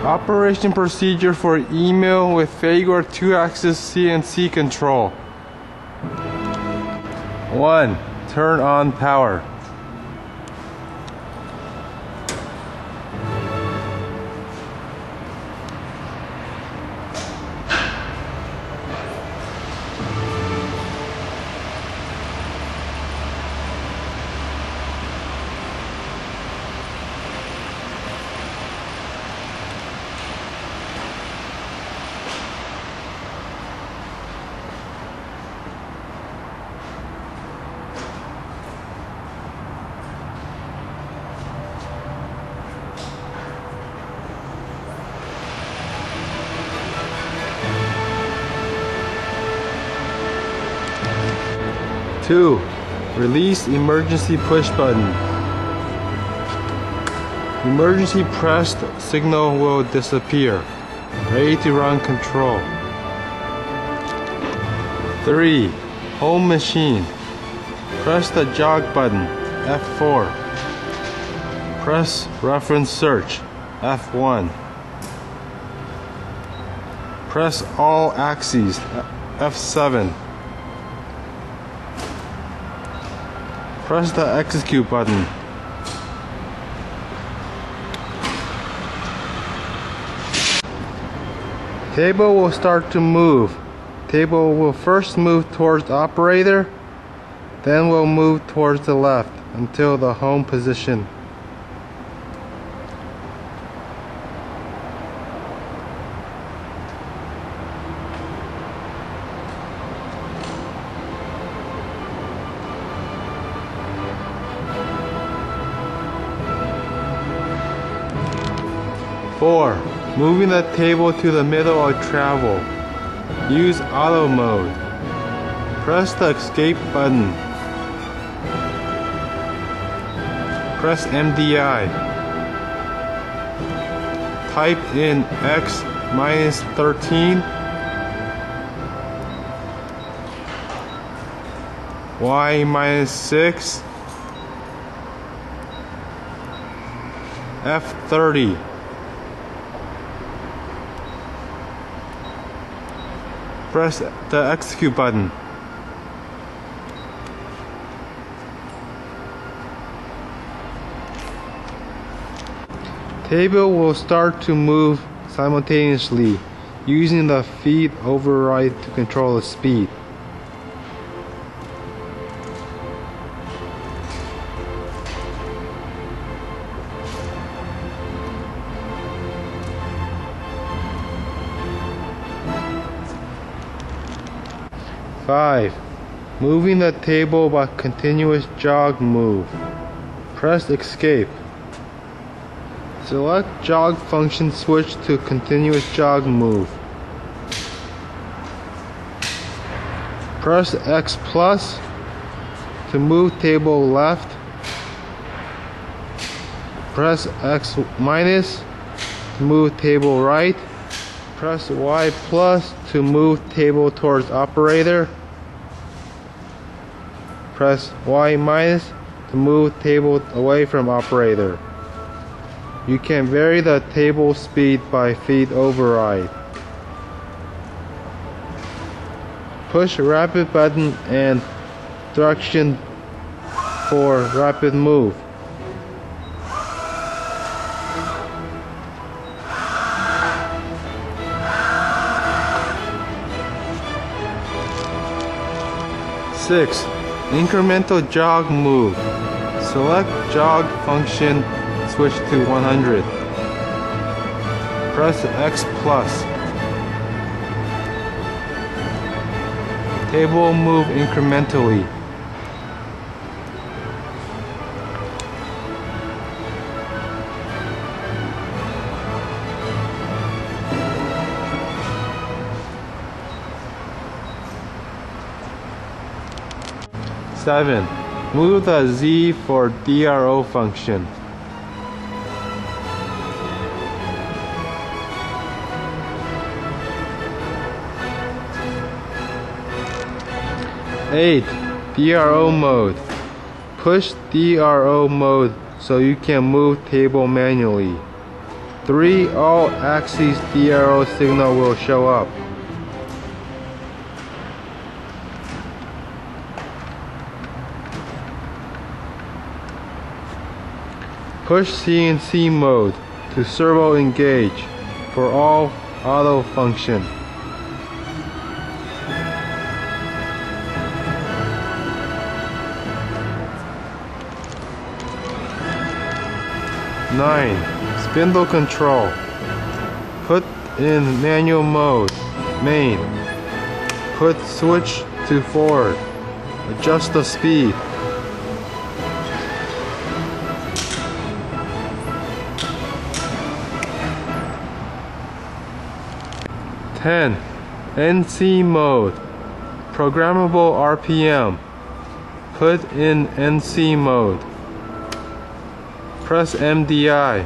Operation procedure for email with Fagor 2-axis CNC control. 1. Turn on power. 2. Release emergency push button. Emergency pressed signal will disappear. Ready to run control. 3. Home machine. Press the jog button, F4. Press reference search, F1. Press all axes, F7. Press the execute button. Table will start to move. Table will first move towards operator, then will move towards the left until the home position. Four, moving the table to the middle of travel. Use auto mode. Press the escape button. Press MDI. Type in X minus 13, Y minus 6, F30. Press the execute button. Table will start to move simultaneously using the feed override to control the speed. Five, moving the table by continuous jog move. Press escape. Select jog function, switch to continuous jog move. Press X plus to move table left. Press X minus to move table right. Press Y plus to move table towards operator. Press Y minus to move table away from operator. You can vary the table speed by feed override. Push rapid button and direction for rapid move. Six, incremental jog move. Select jog function, switch to 100. Press X plus. Table move incrementally. Seven, move the Z for DRO function. 8. DRO mode. Push DRO mode so you can move table manually. 3 all axes DRO signal will show up. Push CNC mode to servo engage for all auto function. Nine, spindle control. Put in manual mode, main. Put switch to forward. Adjust the speed. 10. NC mode. Programmable RPM. Put in NC mode. Press MDI.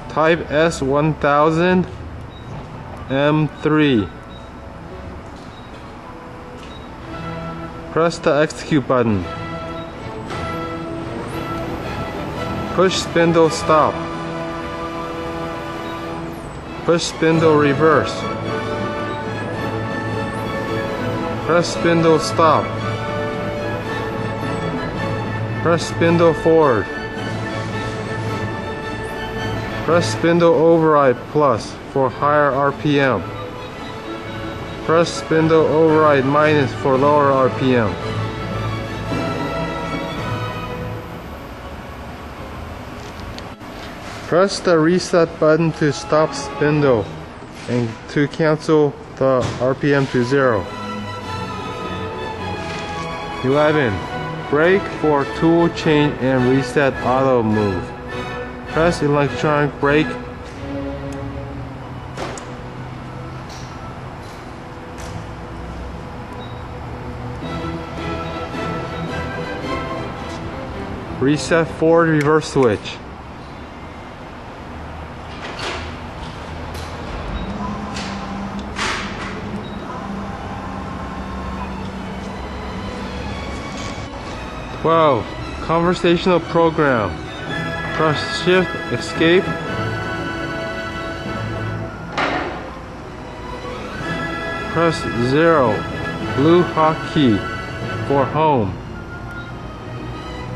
Type S1000 M3. Press the execute button. Push spindle stop. Push spindle reverse. Press spindle stop. Press spindle forward. Press spindle override plus for higher RPM. Press spindle override minus for lower RPM. Press the reset button to stop spindle and to cancel the RPM to 0. 11. Brake for tool change and reset auto move. Press electronic brake. Reset forward reverse switch. Wow, conversational program. Press shift escape. Press 0, blue hotkey for home.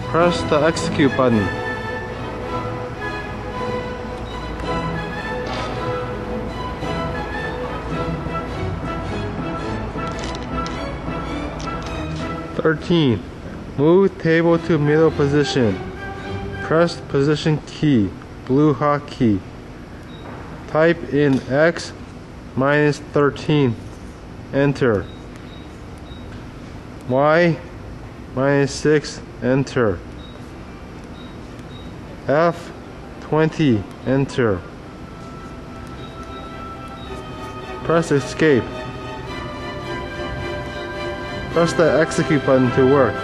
Press the execute button. "13. Move table to middle position. Press position key, blue hotkey. Type in X minus 13. Enter. Y minus 6. Enter. F 20. Enter. Press escape. Press the execute button to work.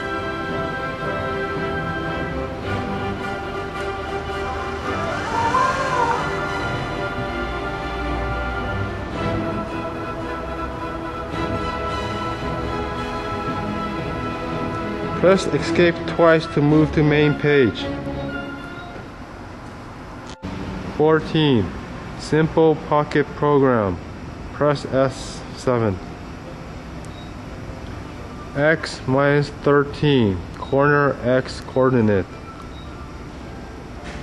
Press escape twice to move to main page. 14. Simple pocket program. Press S7. X minus 13. Corner X coordinate.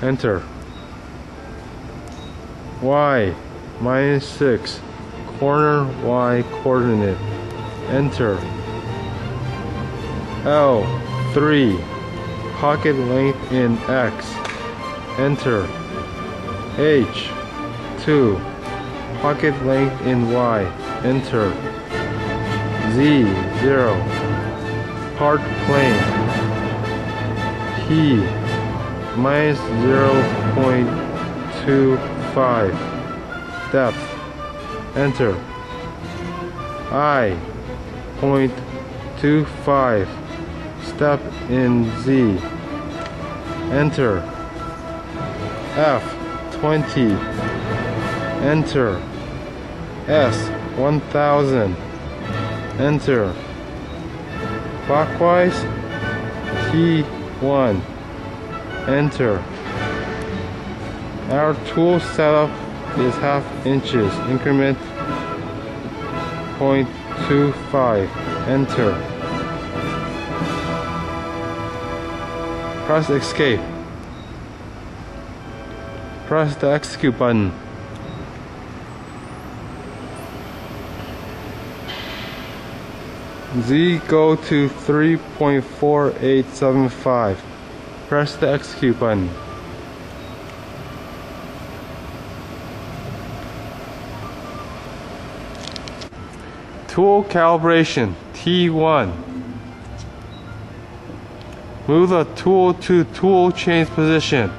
Enter. Y minus 6. Corner Y coordinate. Enter. L 3. Pocket length in X. Enter. H 2. Pocket length in Y. Enter. Z 0. Part plane. P minus 0.25. Depth. Enter. I 0.25. Step in Z. Enter. F 20. Enter. S 1000. Enter. Clockwise. T1. Enter. Our tool setup is half inches. Increment 0.25. Enter. Press escape. Press the execute button. Z go to 3.4875. Press the execute button. Tool calibration T1. Move the tool to tool change position.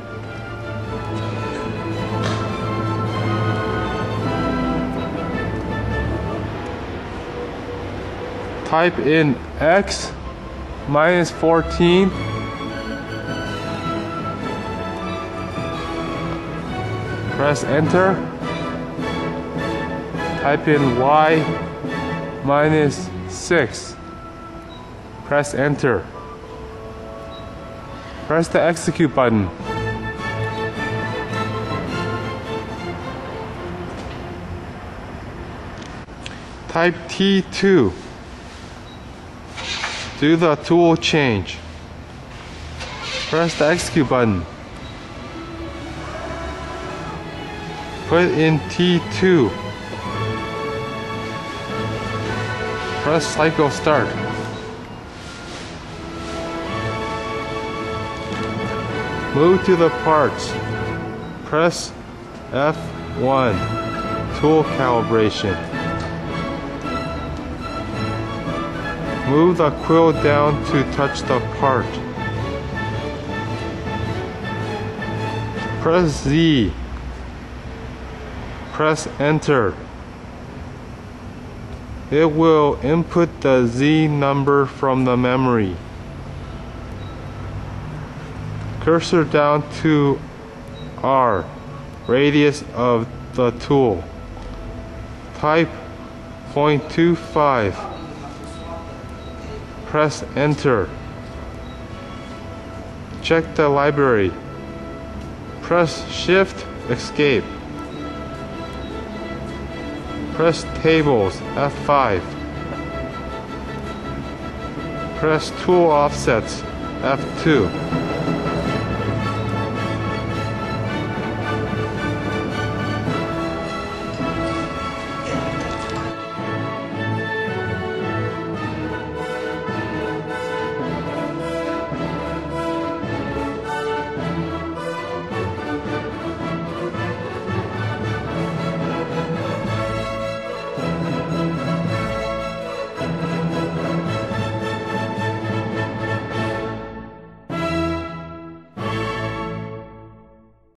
Type in X minus 14. Press enter. Type in Y minus 6. Press enter. Press the execute button. Type T2. Do the tool change. Press the execute button. Put in T2. Press cycle start. Move to the parts. Press F1. Tool calibration. Move the quill down to touch the part. Press Z. Press enter. It will input the Z number from the memory. Cursor down to R, radius of the tool. Type 0.25. Press enter. Check the library. Press shift escape. Press tables F5. Press tool offsets F2.